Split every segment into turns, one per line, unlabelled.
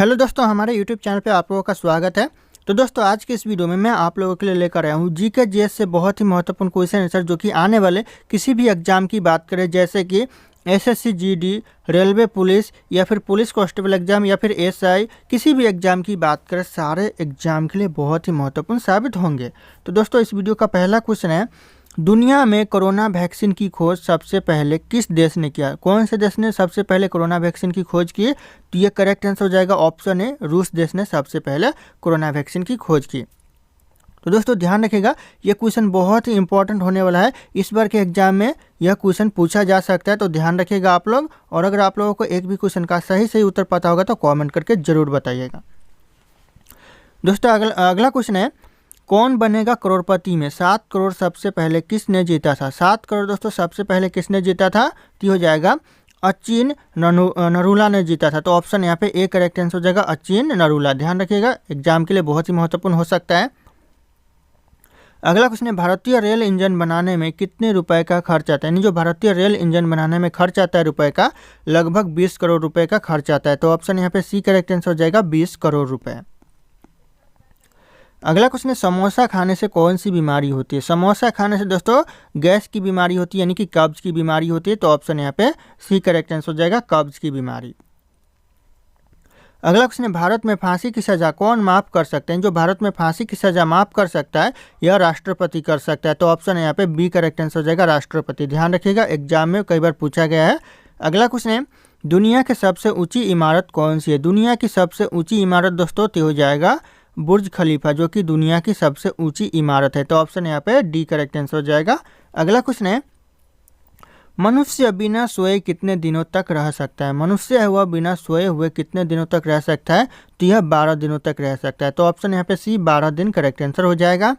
Hello दोस्तों, हमारे YouTube channel पे आप लोगों का स्वागत है। तो दोस्तों, आज के इस वीडियो में मैं आप लोगों के लिए लेकर आया हूँ जीके जीएस से बहुत ही महत्वपूर्ण क्वेश्चन आंसर, जो कि आने वाले किसी भी एग्जाम की बात करें, जैसे कि एसएससी जीडी, रेलवे पुलिस या फिर पुलिस कांस्टेबल एग्जाम या फिर एसआई, किसी भी एग्जाम की बात करें, सारे एग्जाम के लिए बहुत ही महत्वपूर्ण साबित होंगे। तो दोस्तों, इस वीडियो का पहला क्वेश्चन है, दुनिया में कोरोना वैक्सीन की खोज सबसे पहले किस देश ने किया? कौन से देश ने सबसे पहले कोरोना वैक्सीन की खोज की? तो ये करेक्ट आंसर हो जाएगा ऑप्शन है, रूस देश ने सबसे पहले कोरोना वैक्सीन की खोज की। तो दोस्तों ध्यान रखिएगा, ये क्वेश्चन बहुत ही इंपॉर्टेंट होने वाला है। इस बार के एग्जाम में यह क्वेश्चन पूछा जा सकता है, तो ध्यान रखिएगा आप लोग। और अगर आप लोगों को एक भी क्वेश्चन का सही उत्तर पता होगा तो कॉमेंट करके जरूर बताइएगा। दोस्तों अगला क्वेश्चन है, कौन बनेगा करोड़पति में 7 करोड़ सबसे पहले किसने जीता था? 7 करोड़ दोस्तों सबसे पहले किसने जीता था? तो हो जाएगा अचिन नरूला ने जीता था। तो ऑप्शन यहाँ पे ए करेक्ट आंसर हो जाएगा, अचिन नरूला। ध्यान रखिएगा, एग्जाम के लिए बहुत ही महत्वपूर्ण हो सकता है। अगला क्वेश्चन है, भारतीय रेल इंजन बनाने में कितने रुपए का खर्च आता है? यानी जो भारतीय रेल इंजन बनाने में खर्च आता है रुपए का, लगभग 20 करोड़ रुपए का खर्च आता है। तो ऑप्शन यहाँ पे सी करेक्ट आंसर हो जाएगा, 20 करोड़ रुपए। अगला क्वेश्चन है, समोसा खाने से कौन सी बीमारी होती है? समोसा खाने से दोस्तों गैस की बीमारी होती है, यानी कि कब्ज की बीमारी होती है। तो ऑप्शन यहाँ पे सी करेक्ट आंसर हो जाएगा, कब्ज की बीमारी। अगला क्वेश्चन है, भारत में फांसी की सजा कौन माफ कर सकते हैं? जो भारत में फांसी की सजा माफ कर सकता है, यह राष्ट्रपति कर सकता है। तो ऑप्शन है यहाँ पे बी करेक्ट आंसर हो जाएगा, राष्ट्रपति। ध्यान रखिएगा, एग्जाम में कई बार पूछा गया है। अगला क्वेश्चन है, दुनिया की सबसे ऊंची इमारत कौन सी है? दुनिया की सबसे ऊंची इमारत दोस्तों तो हो जाएगा बुर्ज खलीफा, जो कि दुनिया की सबसे ऊंची इमारत है। तो ऑप्शन यहाँ पे डी करेक्ट आंसर हो जाएगा। अगला क्वेश्चन है, मनुष्य बिना सोए कितने दिनों तक रह सकता है? मनुष्य हुआ बिना सोए हुए कितने दिनों तक रह सकता है? तो यह 12 दिनों तक रह सकता है। तो ऑप्शन यहाँ पे सी 12 दिन करेक्ट आंसर हो जाएगा।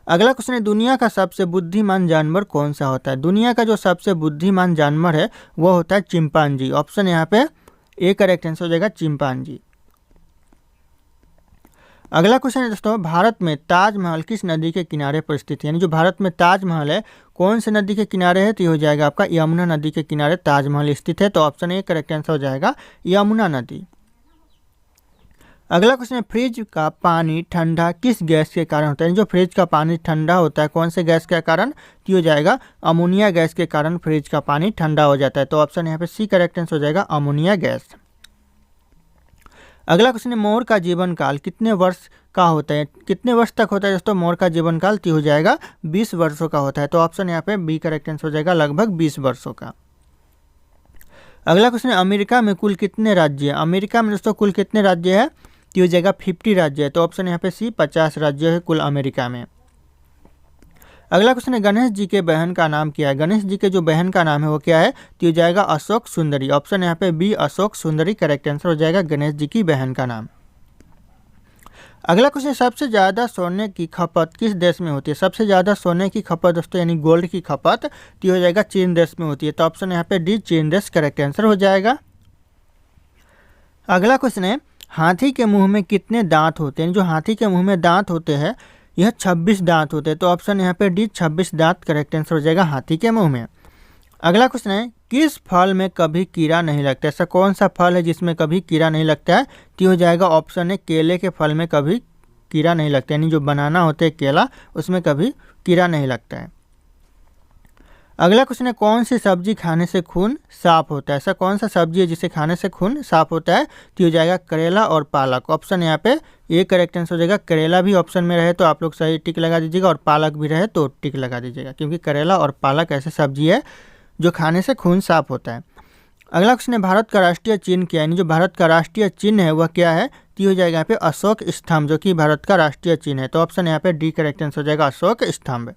अगला क्वेश्चन है, दुनिया का सबसे बुद्धिमान जानवर कौन सा होता है? दुनिया का जो सबसे बुद्धिमान जानवर है वो होता है चिंपांजी। ऑप्शन यहाँ पे ए करेक्ट आंसर हो जाएगा, चिंपांजी। अगला क्वेश्चन है दोस्तों, भारत में ताजमहल किस नदी के किनारे पर स्थित है? यानी जो भारत में ताजमहल है कौन से नदी के किनारे है? तो ये हो जाएगा आपका यमुना नदी के किनारे ताजमहल स्थित है। तो ऑप्शन ए करेक्ट आंसर हो जाएगा, यमुना नदी। अगला क्वेश्चन है, फ्रिज का पानी ठंडा किस गैस के कारण होता है? जो फ्रिज का पानी ठंडा होता है कौन से गैस के कारण? तो हो जाएगा अमोनिया गैस के कारण फ्रिज का पानी ठंडा हो जाता है। तो ऑप्शन यहाँ पे सी करेक्ट आंसर हो जाएगा, अमोनिया गैस। अगला क्वेश्चन है, मोर का जीवन काल कितने वर्ष का होता है? कितने वर्ष तक होता है दोस्तों मोर का जीवन काल? तो हो जाएगा 20 वर्षों का होता है। तो ऑप्शन यहाँ पे बी करेक्ट आंसर हो जाएगा, लगभग 20 वर्षों का। अगला क्वेश्चन है, अमेरिका में कुल कितने राज्य है? अमेरिका में दोस्तों कुल कितने राज्य है? तो हो जाएगा 50 राज्य है। तो ऑप्शन यहाँ पे सी 50 राज्य है कुल अमेरिका में। अगला क्वेश्चन है, गणेश जी के बहन का नाम क्या है? गणेश जी के जो बहन का नाम है वो क्या है? तो हो जाएगा अशोक सुंदरी। ऑप्शन यहाँ पे बी अशोक सुंदरी करेक्ट आंसर हो जाएगा, गणेश जी की बहन का नाम। अगला क्वेश्चन, सबसे ज़्यादा सोने की खपत किस देश में होती है? सबसे ज़्यादा सोने की खपत दोस्तों यानी गोल्ड की खपत तो हो जाएगा चीन देश में होती है। तो ऑप्शन यहाँ पे डी चीन देश करेक्ट आंसर हो जाएगा। अगला क्वेश्चन है, हाथी के मुंह में कितने दांत होते हैं? जो हाथी के मुंह में दांत होते हैं यह 26 दांत होते हैं। तो ऑप्शन यहाँ पे डी 26 दांत करेक्ट आंसर हो जाएगा, हाथी के मुंह में। अगला क्वेश्चन है, किस फल में कभी कीड़ा नहीं लगता? ऐसा कौन सा फल है जिसमें कभी कीड़ा नहीं लगता है? तो हो जाएगा ऑप्शन है केले के फल में कभी कीड़ा नहीं लगता, यानी जो बनाना होता है केला उसमें कभी कीड़ा नहीं लगता है। अगला क्वेश्चन है, कौन सी सब्जी खाने से खून साफ होता है? ऐसा कौन सा सब्जी है जिसे खाने से खून साफ होता है? तो हो जाएगा करेला और पालक। ऑप्शन यहाँ पे ये करेक्ट आंसर हो जाएगा। करेला भी ऑप्शन में रहे तो आप लोग सही टिक लगा दीजिएगा, और पालक भी रहे तो टिक लगा दीजिएगा, क्योंकि करेला और पालक ऐसे सब्जी है जो खाने से खून साफ होता है। अगला क्वेश्चन है, भारत का राष्ट्रीय चिन्ह क्या है? यानी जो भारत का राष्ट्रीय चिन्ह है वह क्या है? तो हो जाएगा यहाँ पे अशोक स्तंभ, जो कि भारत का राष्ट्रीय चिन्ह है। तो ऑप्शन यहाँ पे डी करेक्ट आंसर हो जाएगा, अशोक स्तंभ।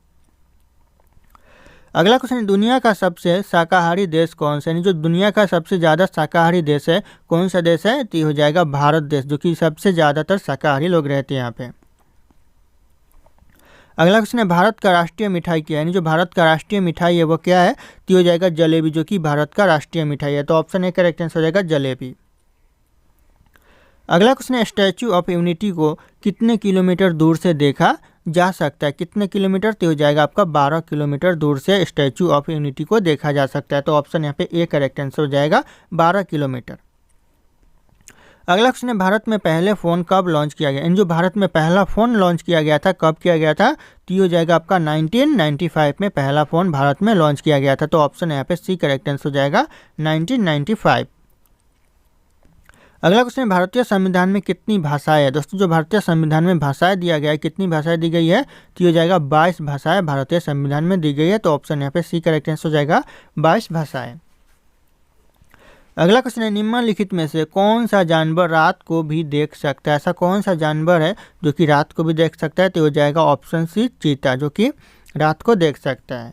अगला क्वेश्चन है, दुनिया का सबसे शाकाहारी देश कौन सा है? जो दुनिया का सबसे ज़्यादा शाकाहारी देश है कौन सा देश है? तो हो जाएगा भारत देश, जो कि सबसे ज़्यादातर शाकाहारी लोग रहते हैं यहाँ पे। अगला क्वेश्चन है, भारत का राष्ट्रीय मिठाई क्या है? यानी जो भारत का राष्ट्रीय मिठाई है वो क्या है? तो हो जाएगा जलेबी, जो कि भारत का राष्ट्रीय मिठाई है। तो ऑप्शन ए करेक्ट आंसर हो जाएगा, जलेबी। अगला क्वेश्चन है, स्टैचू ऑफ यूनिटी को कितने किलोमीटर दूर से देखा जा सकता है? कितने किलोमीटर? तो हो जाएगा आपका 12 किलोमीटर दूर से स्टैचू ऑफ यूनिटी को देखा जा सकता है। तो ऑप्शन यहाँ पे ए करेक्ट आंसर हो जाएगा, 12 किलोमीटर। अगला क्वेश्चन है, भारत में पहले फ़ोन कब लॉन्च किया गया। इन जो भारत में पहला फ़ोन लॉन्च किया गया था, कब किया गया था, तो ये हो जाएगा आपका 1995 में पहला फ़ोन भारत में लॉन्च किया गया था। तो ऑप्शन यहाँ पे सी करेक्ट आंसर हो जाएगा 1995। अगला क्वेश्चन है, भारतीय संविधान में कितनी भाषाएं है। दोस्तों जो भारतीय संविधान में भाषाएं दिया गया है, कितनी भाषाएं दी गई है, तो ये हो जाएगा 22 भाषाएं भारतीय संविधान में दी गई है। तो ऑप्शन यहाँ पे सी करेक्ट आंसर हो जाएगा 22 भाषाएं। अगला क्वेश्चन है, निम्नलिखित में से कौन सा जानवर रात को भी देख सकता है। ऐसा कौन सा जानवर है जो कि रात को भी देख सकता है, तो हो जाएगा ऑप्शन सी चीता, जो कि रात को देख सकता है।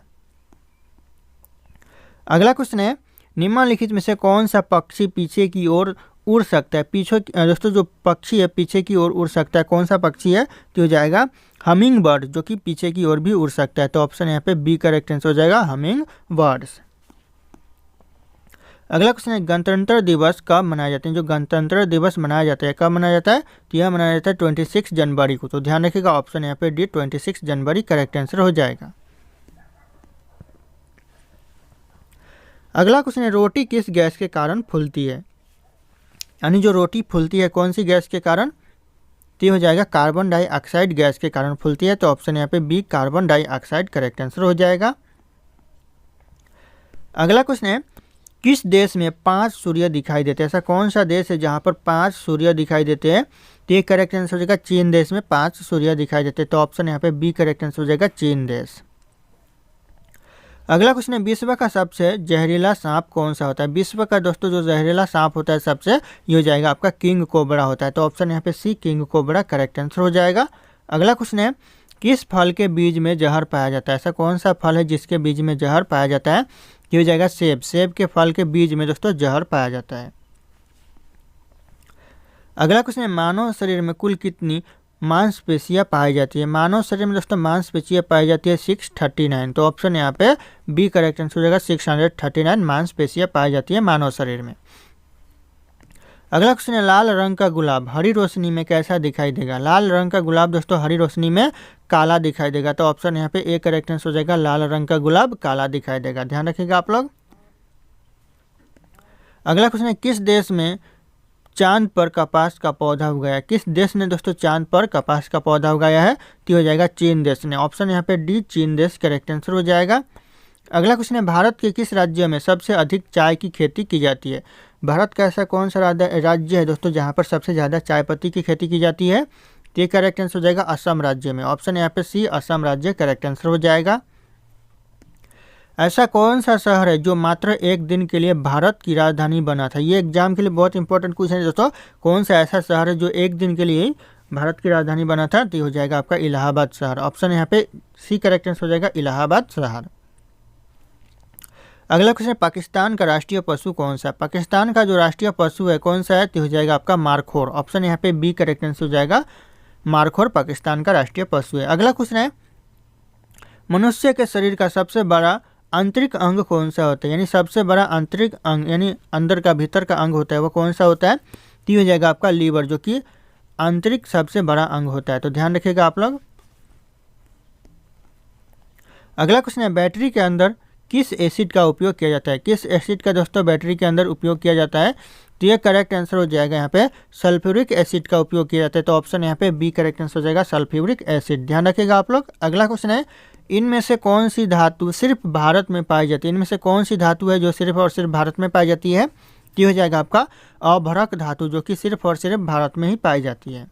अगला क्वेश्चन है, निम्नलिखित में से कौन सा पक्षी पीछे की ओर उड़ सकता है। पीछे दोस्तों जो पक्षी है पीछे की ओर उड़ सकता है, कौन सा पक्षी है, तो हो जाएगा हमिंग बर्ड, जो कि पीछे की ओर भी उड़ सकता है। तो ऑप्शन यहाँ पे बी करेक्ट आंसर हो जाएगा हमिंग बर्ड्स। अगला क्वेश्चन है, गणतंत्र दिवस कब मनाया जाता है। जो गणतंत्र दिवस मनाया जाता है, कब मनाया जाता है, तो यह मनाया जाता है 26 जनवरी को। तो ध्यान रखिएगा ऑप्शन यहाँ पे डी 26 जनवरी करेक्ट आंसर हो जाएगा। अगला क्वेश्चन है, रोटी किस गैस के कारण फूलती है। यानी जो रोटी फूलती है कौन सी गैस के कारण, तो हो जाएगा कार्बन डाइऑक्साइड गैस के कारण फूलती है। तो ऑप्शन यहाँ पे B carbon dioxide correct answer हो जाएगा। अगला क्वेश्चन है, किस देश में 5 सूर्य दिखाई देते हैं। ऐसा कौन सा देश है जहाँ पर 5 सूर्य दिखाई देते हैं, तो ये करेक्ट आंसर हो जाएगा चीन देश में 5 सूर्य दिखाई देते हैं। तो ऑप्शन यहाँ पे बी करेक्ट आंसर हो जाएगा चीन देश। अगला क्वेश्चन है, विश्व का सबसे जहरीला सांप कौन सा होता है। विश्व का दोस्तों जो जहरीला सांप होता है सबसे, ये हो जाएगा आपका किंग कोबरा होता है। तो ऑप्शन यहाँ पे सी किंग कोबरा करेक्ट आंसर हो जाएगा। अगला क्वेश्चन है, किस फल के बीज में जहर पाया जाता है। ऐसा कौन सा फल है जिसके बीज में जहर पाया जाता है, ये हो जाएगा सेब। सेब के फल के बीज में दोस्तों जहर पाया जाता है। अगला क्वेश्चन है, मानव शरीर में कुल कितनी मांसपेशियां पाई जाती है। मानव शरीर में दोस्तों मांसपेशियां पाई जाती है 639। तो ऑप्शन यहाँ पे बी करेक्ट आंसर हो जाएगा 639 मांसपेशियां पाई जाती है मानव शरीर में। अगला क्वेश्चन है, लाल रंग का गुलाब हरी रोशनी में कैसा दिखाई देगा। लाल रंग का गुलाब दोस्तों हरी रोशनी में काला दिखाई देगा। तो ऑप्शन यहाँ पे ए करेक्ट आंसर हो जाएगा, लाल रंग का गुलाब काला दिखाई देगा। ध्यान रखिएगा आप लोग। अगला क्वेश्चन है, किस देश में चांद पर कपास का पौधा उगाया। किस देश ने दोस्तों चांद पर कपास का पौधा उगाया है, तो हो जाएगा चीन देश ने। ऑप्शन यहाँ पे डी चीन देश करेक्ट आंसर हो जाएगा। अगला क्वेश्चन है, भारत के किस राज्य में सबसे अधिक चाय की खेती की जाती है। भारत का ऐसा कौन सा राज्य है दोस्तों जहाँ पर सबसे ज़्यादा चाय पत्ती की खेती की जाती है, तो ये करेक्ट आंसर हो जाएगा असम राज्य में। ऑप्शन यहाँ पे सी असम राज्य करेक्ट आंसर हो जाएगा। ऐसा कौन सा शहर है जो मात्र एक दिन के लिए भारत की राजधानी बना था। ये एग्जाम के लिए बहुत इंपॉर्टेंट क्वेश्चन है दोस्तों। कौन सा ऐसा शहर है जो एक दिन के लिए भारत की राजधानी बना था, तो हो जाएगा आपका इलाहाबाद शहर। ऑप्शन यहाँ पे सी करेक्ट आंसर हो जाएगा इलाहाबाद शहर। अगला क्वेश्चन, पाकिस्तान का राष्ट्रीय पशु कौन सा है। पाकिस्तान का जो राष्ट्रीय पशु है कौन सा है, तो हो जाएगा आपका मारखोर। ऑप्शन यहाँ पे बी करेक्ट आंसर हो जाएगा मारखोर पाकिस्तान का राष्ट्रीय पशु है। अगला क्वेश्चन है, मनुष्य के शरीर का सबसे बड़ा आंतरिक अंग कौन सा होता है। यानी सबसे बड़ा आंतरिक अंग यानी अंदर का भीतर का अंग होता है वो कौन सा होता है, तो हो जाएगा आपका लीवर, जो कि आंतरिक सबसे बड़ा अंग होता है। तो ध्यान रखिएगा आप लोग। अगला क्वेश्चन है, बैटरी के अंदर किस एसिड का उपयोग किया जाता है। किस एसिड का दोस्तों बैटरी के अंदर उपयोग किया जाता है, तो ये करेक्ट आंसर हो जाएगा यहाँ पे सल्फ्यूरिक एसिड का उपयोग किया जाता है। तो ऑप्शन यहाँ पे बी करेक्ट आंसर हो जाएगा सल्फ्यूरिक एसिड। ध्यान रखिएगा आप लोग। अगला क्वेश्चन है, इनमें से कौन सी धातु सिर्फ भारत में पाई जाती है। इनमें से कौन सी धातु है जो सिर्फ और सिर्फ भारत में पाई जाती है, तो हो जाएगा आपका अभ्रक धातु, जो कि सिर्फ और सिर्फ भारत में ही पाई जाती है।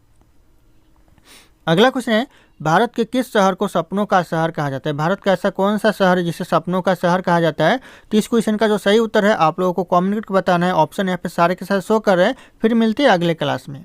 अगला क्वेश्चन है, भारत के किस शहर को सपनों का शहर कहा जाता है। भारत का ऐसा कौन सा शहर है जिसे सपनों का शहर कहा जाता है, तो इस क्वेश्चन का जो सही उत्तर है आप लोगों को कमेंट करके बताना है। ऑप्शन यहाँ पे सारे के साथ शो कर रहे हैं। फिर मिलते हैं अगले क्लास में।